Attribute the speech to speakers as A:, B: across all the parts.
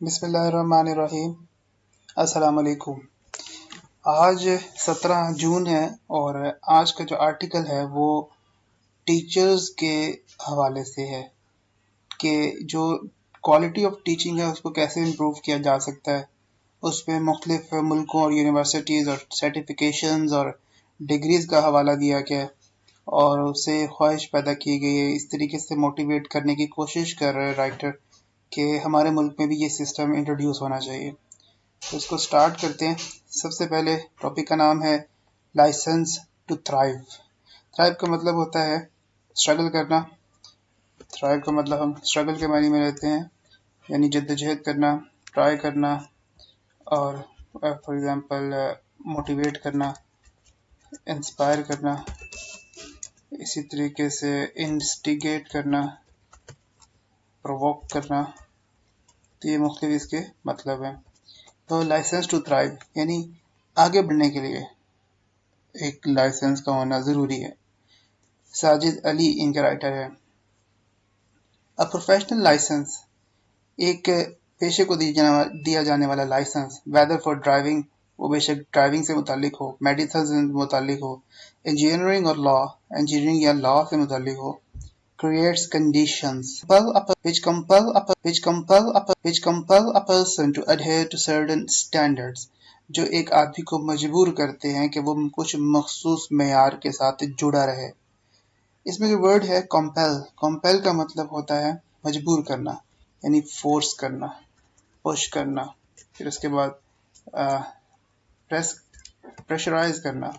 A: بسم اللہ الرحمن الرحیم۔ السلام علیکم۔ آج 17 جون ہے اور آج کا جو آرٹیکل ہے وہ ٹیچرز کے حوالے سے ہے کہ جو کوالٹی آف ٹیچنگ ہے اس کو کیسے امپروو کیا جا سکتا ہے۔ اس پہ مختلف ملکوں اور یونیورسٹیز اور سرٹیفکیشنز اور ڈگریز کا حوالہ دیا گیا ہے اور اسے خواہش پیدا کی گئی ہے، اس طریقے سے موٹیویٹ کرنے کی کوشش کر رہے رائٹر کہ ہمارے ملک میں بھی یہ سسٹم انٹروڈیوس ہونا چاہیے۔ تو اس کو سٹارٹ کرتے ہیں۔ سب سے پہلے ٹاپک کا نام ہے لائسنس ٹو تھرائیو۔ تھرائیو کا مطلب ہوتا ہے اسٹرگل کرنا۔ تھرائیو کا مطلب ہم اسٹرگل کے معنی میں لیتے ہیں، یعنی جدوجہد کرنا، ٹرائی کرنا اور فار ایگزامپل موٹیویٹ کرنا، انسپائر کرنا، اسی طریقے سے انسٹیگیٹ کرنا، پرووک کرنا۔ تو یہ مختلف اس کے مطلب ہیں۔ تو لائسنس ٹو تھرائیو یعنی آگے بڑھنے کے لیے ایک لائسنس کا ہونا ضروری ہے۔ ساجد علی ان کا رائٹر ہے۔ پروفیشنل لائسنس ایک پیشے کو دیا جانے والا لائسنس، ویدر فار ڈرائیونگ، وہ بے شک ڈرائیونگ سے متعلق ہو، میڈیسن سے متعلق ہو، انجینئرنگ اور لا، انجینئرنگ یا لا سے متعلق ہو، creates conditions which compel a person to adhere to certain standards، جو ایک آدمی کو مجبور کرتے ہیں کہ وہ کچھ مخصوص معیار کے ساتھ جڑا رہے۔ اس میں جو ورڈ ہے compel کا مطلب ہوتا ہے مجبور کرنا، یعنی فورس کرنا، پش کرنا، پھر اس کے بعد پریشرائز کرنا،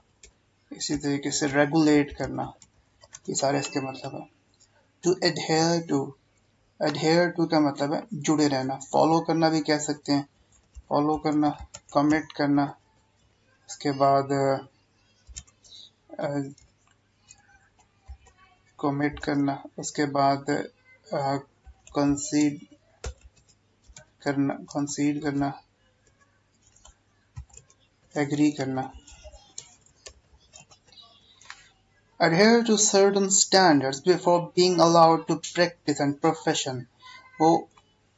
A: اسی طریقے سے ریگولیٹ کرنا، یہ سارے اس کے مطلب ہیں۔ To adhere to کا مطلب ہے جڑے رہنا، فالو کرنا بھی کہہ سکتے ہیں، فالو کرنا، کمٹ کرنا، اس کے بعد کمٹ کرنا، اس کے بعد کنسیڈ کرنا، ایگری کرنا۔ Adhere to certain standards before being allowed to practice and profession، وہ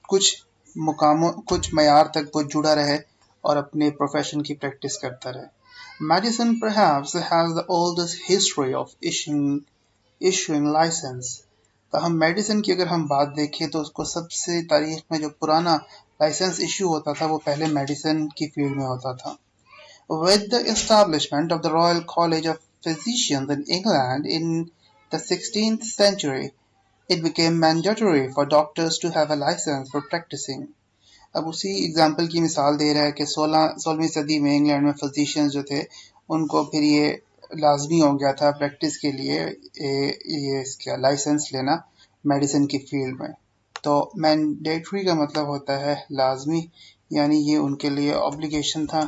A: کچھ معیار تک وہ جڑا رہے اور اپنے پروفیشن کی پریکٹس کرتا رہے۔ Medicine perhaps has the oldest history of issuing license، تاہم میڈیسن کی اگر ہم بات دیکھیں تو اس کو سب سے تاریخ میں جو پرانا لائسنس ایشو ہوتا تھا وہ پہلے میڈیسن کی فیلڈ میں ہوتا تھا۔ With the establishment of the Royal College of Physicians in England in the 16th century, it became mandatory for doctors to have a license for practicing۔ اب اسی اگزامپل کی مثال دے رہا ہے کہ 16ویں صدی میں انگلینڈ میں فزیشینز جو تھے ان کو پھر یہ لازمی ہو گیا تھا پریکٹس کے لیے یہ اس کا لائسنس لینا میڈیسن کی فیلڈ میں۔ تو مینڈیٹری کا مطلب ہوتا ہے لازمی، یعنی یہ ان کے لیے اوبلیگیشن تھا،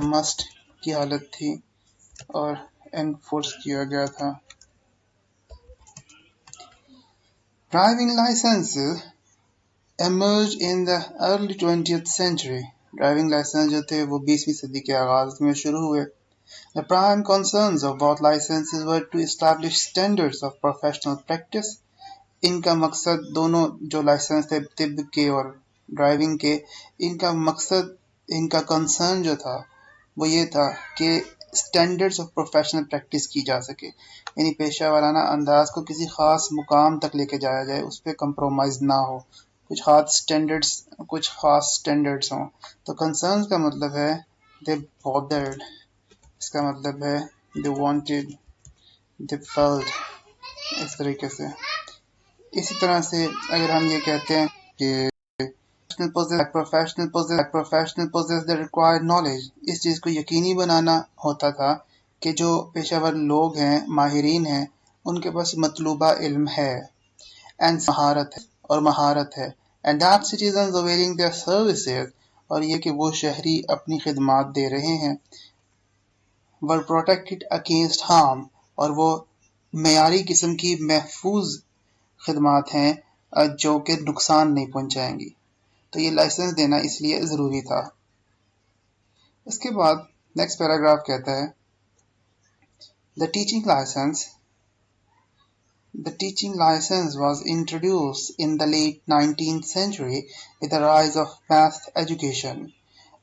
A: مسٹ کی حالت تھی اور انفورس کیا گیا تھا۔ Driving licenses emerged in the early 20th century، driving licence جو تھے وہ 20ویں صدی کے آغاز میں شروع ہوئے۔ The prime concerns of both licenses were to establish standards of professional practice، ان کا مقصد دونوں جو لائسنس تھے طب کے اور ڈرائیونگ کے، ان کا مقصد، ان کا کنسرن جو تھا وہ یہ تھا کہ اسٹینڈرڈس آف پروفیشنل پریکٹس کی جا سکے، یعنی پیشہ ورانہ انداز کو کسی خاص مقام تک لے کے جایا جائے، اس پہ کمپرومائز نہ ہو، کچھ خاص اسٹینڈرڈس ہوں۔ تو کنسرنز کا مطلب ہے they bothered، اس کا مطلب ہے they wanted، they felt، اس طریقے سے۔ اسی طرح سے اگر ہم یہ کہتے ہیں کہ professional possess the required knowledge، اس چیز کو یقینی بنانا ہوتا تھا کہ جو پیشہ ور لوگ ہیں، ماہرین ہیں، ان کے پاس مطلوبہ علم ہے مہارت ہے and that citizens availing their services، اور یہ کہ وہ شہری اپنی خدمات دے رہے ہیں، were protected against harm، اور وہ معیاری قسم کی محفوظ خدمات ہیں جو کہ نقصان نہیں پہنچائیں گی۔ تو یہ لائسنس دینا اس لیے ضروری تھا۔ اس کے بعد نیکسٹ پیراگراف کہتا ہے The The teaching license was introduced in the late 19th century with the rise of mass education.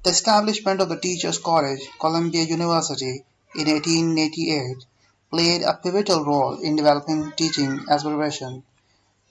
A: The establishment of the Teachers College, Columbia University, in 1888 played a pivotal role in developing teaching as a profession.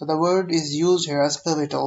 A: So the word is used here as pivotal,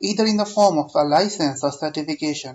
A: either in the form of a license or certification.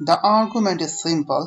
A: The argument is simple.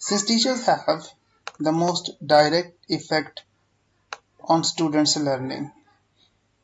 A: Since teachers have the most direct effect on students learning,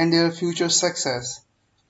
A: and their future success,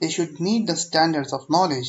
A: They should meet the standards of knowledge,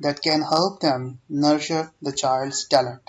A: that can help them nurture the child's talent,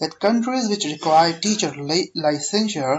A: that countries which require teacher licensure,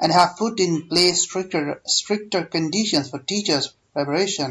A: and have put in place stricter conditions for teachers preparation,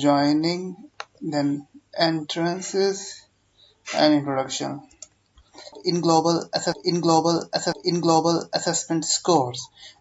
A: joining, then entrances and introduction. In global assessment scores,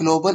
A: global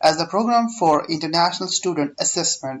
A: As a program for international student assessment,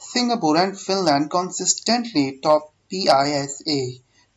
A: Singapore and Finland consistently top PISA.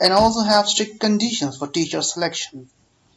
A: And also have strict conditions for teacher selection,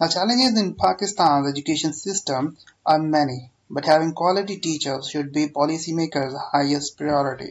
A: Now challenges in Pakistan's education system are many, but having quality teachers should be policymakers' highest priority.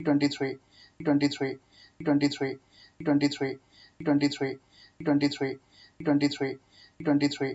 A: 23 23 23 23 23 23 23 23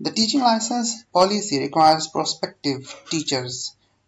A: The teaching license policy requires prospective teachers.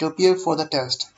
A: to appear for the test,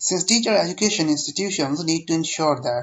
A: Since teacher education institutions need to ensure that,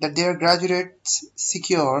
A: that their graduates secure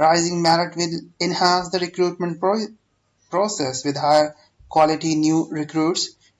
A: Rising merit will enhance the recruitment process with higher quality new recruits.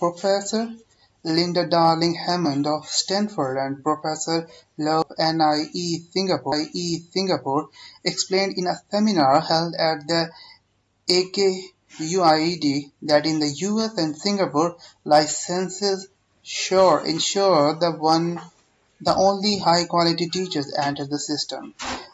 A: Professor Linda Darling Hammond of Stanford and Professor Love of NIE Singapore explained in a seminar held at the AKUIED that in the US and Singapore, licenses ensure the only high quality teachers enter the system.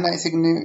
A: NIE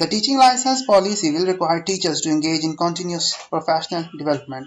A: The teaching license policy will require teachers to engage in continuous professional development.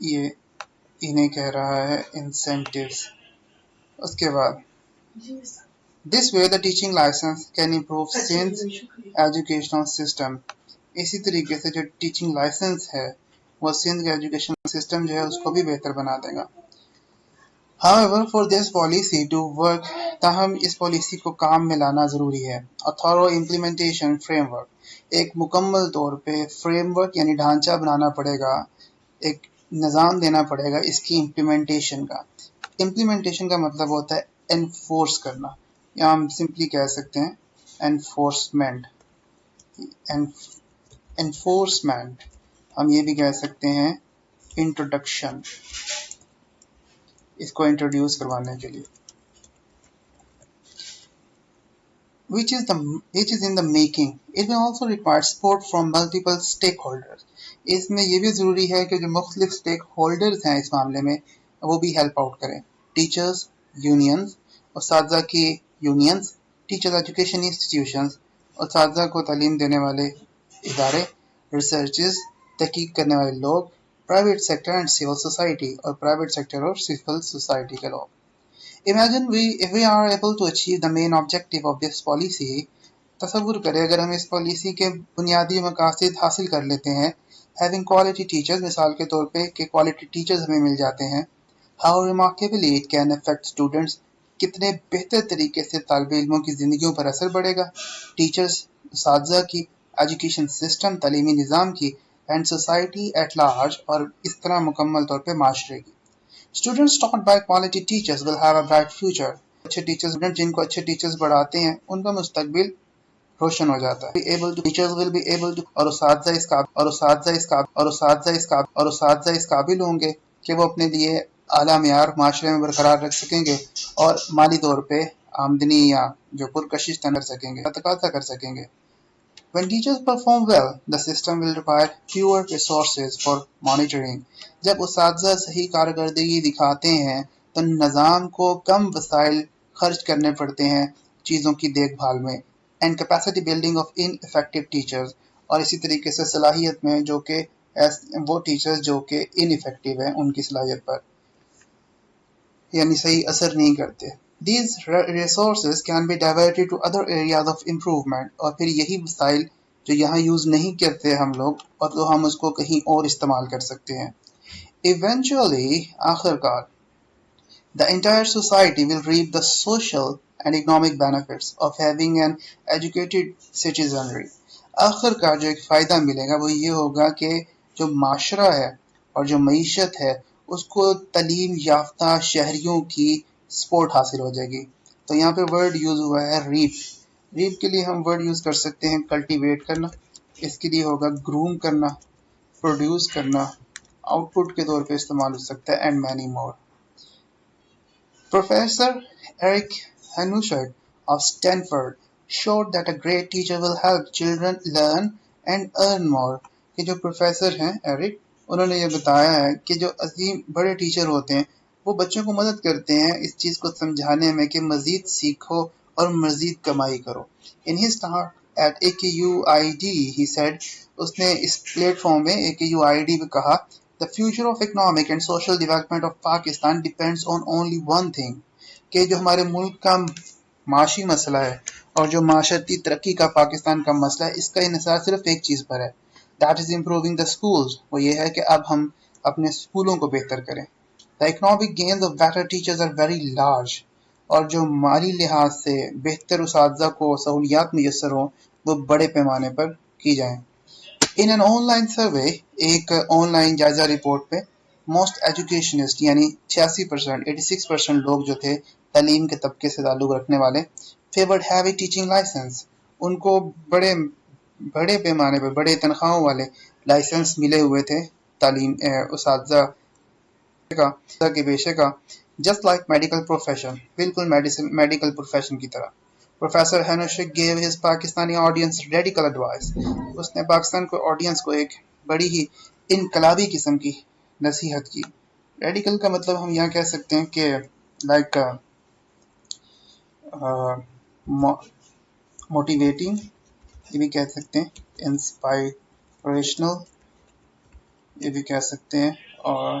A: یہ انہیں کہہ رہا ہے incentives. اس کے بعد this way the teaching license can improve Sindh's educational system. اسی طریقے سے جو ٹیچنگ لائسنس ہے وہ سندھ کا ایجوکیشن سسٹم جو ہے اس کو بھی بہتر بنا دے گا. However, for this policy to work, تاہم اس پالیسی کو کام میں لانا ضروری ہے. A thorough implementation framework, ایک مکمل طور پہ فریم ورک یعنی ڈھانچہ بنانا پڑے گا، ایک نظام دینا پڑے گا اس کی امپلیمنٹیشن کا. امپلیمنٹیشن کا مطلب ہوتا ہے انفورس کرنا، یا ہم سمپلی کہہ سکتے ہیں انفورسمنٹ. انفورسمنٹ ہم یہ بھی کہہ سکتے ہیں انٹروڈکشن، اس کو انٹروڈیوس کروانے کے لیے. which is in the making. It will also require support from multiple stakeholders. اس میں یہ بھی ضروری ہے کہ جو مختلف اسٹیک ہولڈرز ہیں اس معاملے میں وہ بھی ہیلپ آؤٹ کریں. ٹیچرز یونینز، اساتذہ کی یونینز، ٹیچرز ایجوکیشن انسٹیٹیوشنز، اساتذہ کو تعلیم دینے والے ادارے، ریسرچز تحقیق کرنے والے لوگ، private sector and civil society, اور پرائیویٹ سیکٹر اور سول سوسائٹی کے لوگ. Imagine if we are able to achieve the main objective of this policy. تصور کریں اگر ہم اس پالیسی کے بنیادی مقاصد حاصل کر لیتے ہیں. Having quality teachers، مثال کے طور پہ کہ quality teachers ہمیں مل جاتے ہیں. How remarkably it can affect students، کتنے بہتر طریقے سے طالب علموں کی زندگیوں پر اثر پڑے گا. Teachers، اساتذہ کی، ایجوکیشن سسٹم تعلیمی نظام کی، and society at large، اور اس طرح مکمل طور پہ معاشرے کی. Students taught by quality teachers will have a bright future. اچھے ٹیچرز جن کو اچھے ٹیچرز پڑھاتے ہیں ان کا مستقبل روشن ہو جاتا ہے. Teachers will be able to، اور اساتذہ اس قابل ہوں گے کہ وہ اپنے لیے اعلیٰ معیار معاشرے میں برقرار رکھ سکیں گے اور مالی طور پہ آمدنی یا جو پرکشش کر سکیں گے، تقاضا کر سکیں گے. When teachers perform well, the system will require fewer resources for monitoring. جب اساتذہ صحیح کارکردگی دکھاتے ہیں تو نظام کو کم وسائل خرچ کرنے پڑتے ہیں چیزوں کی دیکھ بھال میں. And capacity building of ineffective teachers، اور اسی طریقے سے صلاحیت میں جو کہ وہ ٹیچرز جو کہ ineffective ہیں ان کی صلاحیت پر یعنی صحیح اثر نہیں کرتے. These resources can be diverted to other areas of improvement، اور پھر یہی وسائل جو یہاں یوز نہیں کرتے ہم لوگ اور تو ہم اس کو کہیں اور استعمال کر سکتے ہیں. Eventually، آخر کار the entire society will reap the social and economic benefits of having an educated citizenry. آخر کار جو ایک فائدہ ملے گا وہ یہ ہوگا کہ جو معاشرہ ہے اور جو معیشت ہے اس کو تعلیم یافتہ شہریوں کی سپورٹ حاصل ہو جائے گی. تو یہاں پہ ورڈ یوز ہوا ہے ریپ. ریپ کے لیے ہم ورڈ یوز کر سکتے ہیں کلٹیویٹ کرنا، اس کے لیے ہوگا گروم کرنا، پروڈیوس کرنا، آؤٹ پٹ کے طور پہ استعمال ہو سکتا ہے and many more. Professor Eric Hanushek of Stanford showed that a great teacher will help children learn and earn more. کہ جو پروفیسر ہیں ایرک، انہوں نے یہ بتایا ہے کہ جو عظیم بڑے ٹیچر ہوتے ہیں وہ بچوں کو مدد کرتے ہیں اس چیز کو سمجھانے میں کہ مزید سیکھو اور مزید کمائی کرو. In his talk at AKUID, he said، اس نے اس پلیٹ فارم میں AKUID میں کہا، The future of economic and social development of Pakistan depends on only one thing، کہ جو ہمارے ملک کا معاشی مسئلہ ہے اور جو معاشرتی ترقی کا پاکستان کا مسئلہ ہے اس کا انحصار صرف ایک چیز پر ہے. That is improving the schools، وہ یہ ہے کہ اب ہم اپنے اسکولوں کو بہتر کریں. The economic gains of better teachers are very large، اور جو مالی لحاظ سے بہتر اساتذہ کو سہولیات میسر ہوں وہ بڑے پیمانے پر کی جائیں. In an online survey، ایک آن لائن جائزہ رپورٹ پہ موسٹ ایجوکیشنسٹ یعنی 86% لوگ جو تھے تعلیم کے طبقے سے تعلق رکھنے والے favored heavy teaching license، ان کو بڑے پیمانے پر بڑے تنخواہوں والے لائسنس ملے ہوئے تھے تعلیم اساتذہ کے پیشے کا. Just like medical profession، بالکل میڈیکل پروفیشن کی طرح. Professor Hanushek gave his Pakistani audience radical advice، اس نے پاکستان کو آڈینس کو ایک بڑی ہی انقلابی قسم کی نصیحت کی. ریڈیکل کا مطلب ہم یہاں کہہ سکتے ہیں کہ لائک موٹیویٹنگ، یہ بھی کہہ سکتے ہیں انسپائریشنل، یہ بھی کہہ سکتے ہیں، اور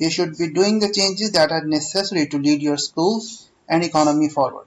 A: You should be doing the changes that are necessary to lead your schools and economy forward.